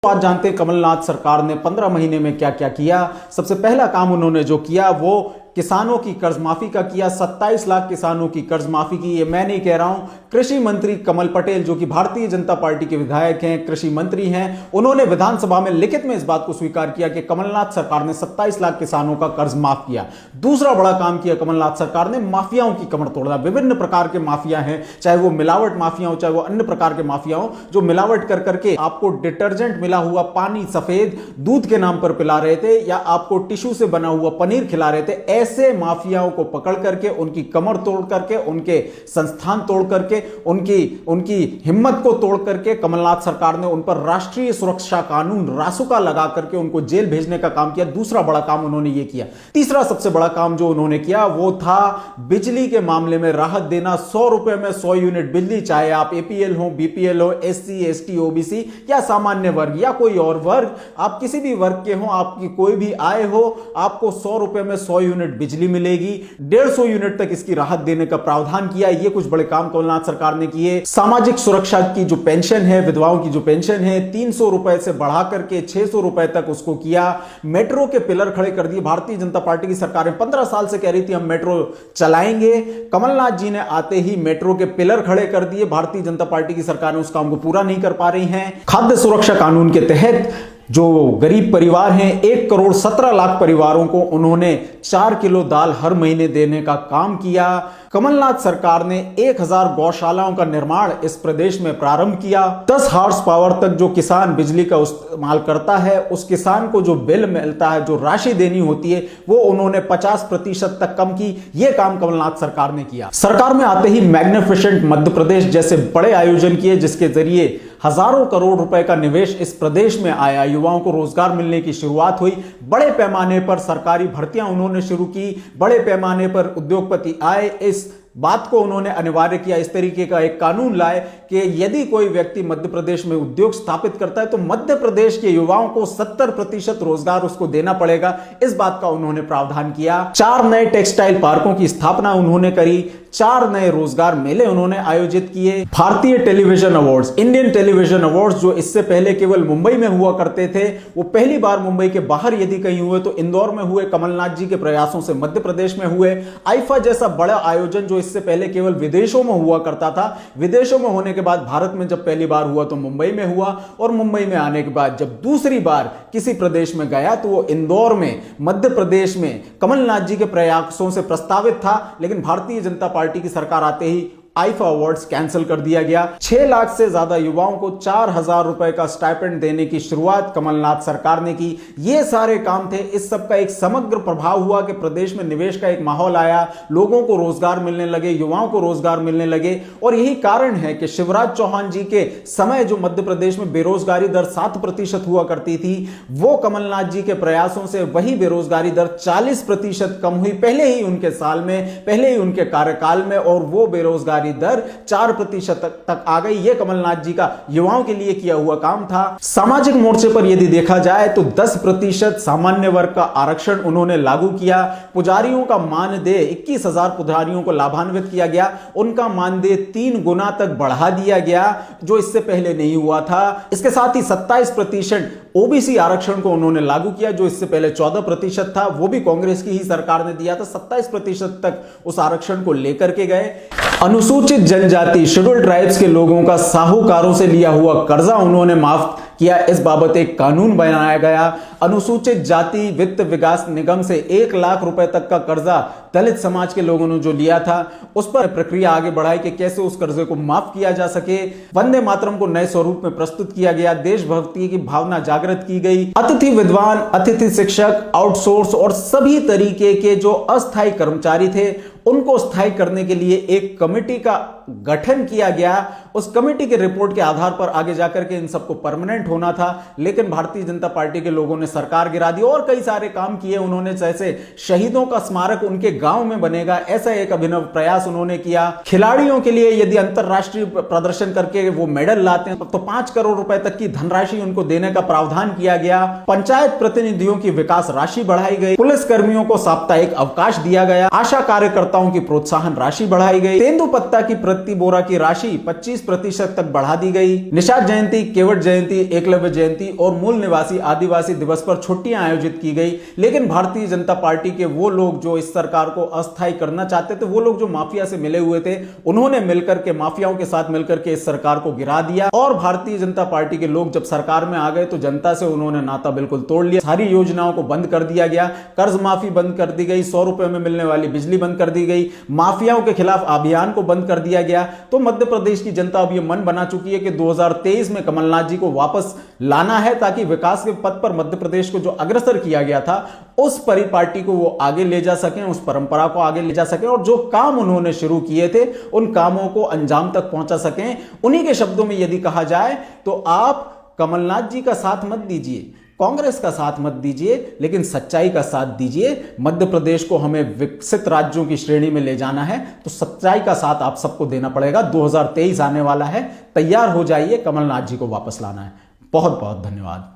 आज जानते हैं कमलनाथ सरकार ने 15 महीने में क्या क्या किया। सबसे पहला काम उन्होंने जो किया वो किसानों की कर्ज माफी का किया। 27 लाख किसानों की कर्ज माफी की। ये मैं नहीं कह रहा हूं, कृषि मंत्री कमल पटेल जो कि भारतीय जनता पार्टी के विधायक हैं, कृषि मंत्री हैं, उन्होंने विधानसभा में लिखित में इस बात को स्वीकार किया कि कमलनाथ सरकार ने 27 लाख किसानों का कर्ज माफ किया। दूसरा बड़ा काम किया कमलनाथ सरकार ने, माफियाओं की कमर तोड़ना। विभिन्न प्रकार के माफिया हैं, चाहे वो मिलावट माफिया हो, चाहे वो अन्य प्रकार के माफिया हो, जो मिलावट कर करके आपको डिटर्जेंट मिला हुआ पानी सफेद दूध के नाम पर पिला रहे थे या आपको टिश्यू से बना हुआ पनीर खिला रहे थे। ऐसे माफियाओं को पकड़ करके, उनकी कमर तोड़ करके, उनके संस्थान तोड़ करके, उनकी हिम्मत को तोड़ करके कमलनाथ सरकार ने उन पर राष्ट्रीय सुरक्षा कानून रासुका लगा करके उनको जेल भेजने का काम किया। दूसरा बड़ा काम उन्होंने यह किया। तीसरा सबसे बड़ा काम जो उन्होंने किया वो था बिजली के मामले में राहत देना। 100 रुपए में 100 यूनिट बिजली, चाहे आप एपीएल हो, बीपीएल हो, एससी, एसटी, ओबीसी या सामान्य वर्ग या कोई और वर्ग, आप किसी भी वर्ग के हो, आपकी कोई भी आय हो, आपको 100 रुपए में 100 यूनिट बिजली मिलेगी। 150 यूनिट तक इसकी राहत देने का प्रावधान किया। ये कुछ बड़े काम कमलनाथ सरकार ने किए। सामाजिक सुरक्षा की जो पेंशन है, विधवाओं की जो पेंशन है, 300 रुपए से बढ़ा करके 600 रुपए तक उसको किया। मेट्रो के पिलर खड़े कर दिए। भारतीय जनता पार्टी की सरकार 15 साल से कह रही थी हम मेट्रो चलाएंगे, कमलनाथ जी ने आते ही मेट्रो के पिलर खड़े कर दिए। भारतीय जनता पार्टी की सरकार ने उस काम को पूरा नहीं कर पा रही है। खाद्य सुरक्षा कानून के तहत जो गरीब परिवार हैं, 1 करोड़ 17 लाख परिवारों को उन्होंने 4 किलो दाल हर महीने देने का काम किया। कमलनाथ सरकार ने 1000 गौशालाओं का निर्माण इस प्रदेश में प्रारंभ किया। 10 हॉर्स पावर तक जो किसान बिजली का इस्तेमाल करता है, उस किसान को जो बिल मिलता है, जो राशि देनी होती है, वो उन्होंने 50% तक कम की। यह काम कमलनाथ सरकार ने किया। सरकार में आते ही मैग्निफिसेंट मध्य प्रदेश जैसे बड़े आयोजन किए, जिसके जरिए हजारों करोड़ रुपए का निवेश इस प्रदेश में आया। युवाओं को रोजगार मिलने की शुरुआत हुई। बड़े पैमाने पर सरकारी भर्तियां उन्होंने शुरू की। बड़े पैमाने पर उद्योगपति आए। इस बात को उन्होंने अनिवार्य किया। इस तरीके का एक कानून लाए कि यदि कोई व्यक्ति मध्य प्रदेश में उद्योग स्थापित करता है तो मध्य प्रदेश के युवाओं को 70% रोजगार उसको देना पड़ेगा। इस बात का उन्होंने प्रावधान किया। 4 नए टेक्सटाइल पार्कों की स्थापना उन्होंने करी। 4 नए रोजगार मेले उन्होंने आयोजित किए। भारतीय television awards, Indian television awards, जो इससे पहले केवल मुंबई में हुआ करते थे, वो पहली बार मुंबई के बाहर यदि कहीं हुए तो इंदौर में हुए। कमलनाथ जी के प्रयासों से मध्य प्रदेश में हुए। आईफा जैसा बड़ा आयोजन जो इससे पहले केवल विदेशों में हुआ करता था, विदेशों में होने के बाद भारत में जब पहली बार हुआ तो मुंबई में हुआ, और मुंबई में आने के बाद जब दूसरी बार किसी प्रदेश में गया तो वो इंदौर में, मध्य प्रदेश में कमलनाथ जी के प्रयासों से प्रस्तावित था। लेकिन भारतीय जनता पार्टी की सरकार आते ही आईफा अवार्ड्स कैंसिल कर दिया गया। 6 लाख से ज्यादा युवाओं को 4000 रुपए का स्टाइपेंड देने की शुरुआत कमलनाथ सरकार ने की। ये सारे काम थे। इस सब का एक समग्र प्रभाव हुआ कि प्रदेश में निवेश का एक माहौल आया, लोगों को रोजगार मिलने लगे, युवाओं को रोजगार मिलने लगे। और यही कारण है कि शिवराज चौहान जी के समय जो मध्य प्रदेश में बेरोजगारी दर 7% हुआ करती थी, वो कमलनाथ जी के प्रयासों से वही बेरोजगारी दर 40% कम हुई पहले ही उनके साल में, पहले ही उनके कार्यकाल में, और वो बेरोजगारी दर 4% तक आ गई। यह कमलनाथ जी का युवाओं के लिए किया हुआ काम था। सामाजिक मोर्चे पर यदि देखा जाए तो 10% सामान्य वर्ग का आरक्षण उन्होंने लागू किया। पुजारियों का मानदेय 21,000 पुजारियों को लाभान्वित किया गया। उनका मानदेय 3 गुना तक बढ़ा दिया गया, जो इससे पहले नहीं हुआ था। इसके साथ ही 27% ओबीसी आरक्षण को उन्होंने लागू किया, जो इससे पहले 14% था। वो भी कांग्रेस की ही सरकार ने दिया था। 27% तक उस आरक्षण को लेकर के गए। अनुसूचित जनजाति, शेड्यूल्ड ट्राइब्स के लोगों का साहूकारों से लिया हुआ कर्जा उन्होंने माफ किया। इस बाबत एक कानून बनाया गया। अनुसूचित जाति वित्त विकास निगम से 1 लाख रुपए तक का कर्जा दलित समाज के लोगों ने जो लिया था, उस पर प्रक्रिया आगे बढ़ाई कि कैसे उस कर्जे को माफ किया जा सके। वंदे मातरम को नए स्वरूप में प्रस्तुत किया गया। देशभक्ति की भावना जागृत की गई। अतिथि विद्वान, अतिथि शिक्षक, आउटसोर्स और सभी तरीके के जो अस्थायी कर्मचारी थे, उनको स्थायी करने के लिए एक कमेटी का गठन किया गया। उस कमेटी के रिपोर्ट के आधार पर आगे जाकर के इन सबको परमानेंट होना था, लेकिन भारतीय जनता पार्टी के लोगों ने सरकार गिरा दी। और कई सारे काम किए उन्होंने, जैसे शहीदों का स्मारक उनके गांव में बनेगा, ऐसा एक अभिनव प्रयास उन्होंने किया। खिलाड़ियों के लिए यदि अंतरराष्ट्रीय प्रदर्शन करके वो मेडल लाते हैं तो 5 करोड़ रुपए तक की धनराशि उनको देने का प्रावधान किया गया। पंचायत प्रतिनिधियों की विकास राशि बढ़ाई गई। पुलिस कर्मियों को साप्ताहिक अवकाश दिया गया। आशा कार्यकर्ताओं की प्रोत्साहन राशि बढ़ाई गई। तेंदुपत्ता की प्रति बोरा की राशि 25% तक बढ़ा दी गई। निषाद जयंती, केवट जयंती, एकलव्य जयंती और मूल निवासी आदिवासी दिवस पर छुट्टियां आयोजित की गई। लेकिन भारतीय जनता पार्टी के वो लोग जो इस सरकार को अस्थायी करना चाहते थे, वो लोग जो माफिया से मिले हुए थे, उन्होंने मिलकर के माफियाओं के साथ मिलकर के इस सरकार को गिरा दिया। और भारतीय जनता पार्टी के लोग जब सरकार में आ गए तो जनता से उन्होंने नाता बिल्कुल तोड़ लिया। सारी योजनाओं को बंद कर दिया गया, कर्ज माफी बंद कर दी गई, 100 रुपए में मिलने वाली बिजली बंद कर दी गई, माफियाओं के खिलाफ अभियान को बंद कर दिया गया। तो मध्य प्रदेश की जनता अब यह मन बना चुकी है कि 2023 में कमलनाथ जी को वापस लाना है, ताकि विकास के पथ पर मध्य प्रदेश को जो अग्रसर किया गया था उस परिपाटी को वो आगे ले जा सकें, उस परंपरा को आगे ले जा सकें और जो काम उन्होंने शुरू किए थे उन कामों को अंजाम तक पहुंचा सकें। उन्हीं के शब्दों में यदि कहा जाए तो आप कमलनाथ जी का साथ मत दीजिए, कांग्रेस का साथ मत दीजिए, लेकिन सच्चाई का साथ दीजिए। मध्य प्रदेश को हमें विकसित राज्यों की श्रेणी में ले जाना है तो सच्चाई का साथ आप सबको देना पड़ेगा। 2023 आने वाला है, तैयार हो जाइए, कमलनाथ जी को वापस लाना है। बहुत बहुत धन्यवाद।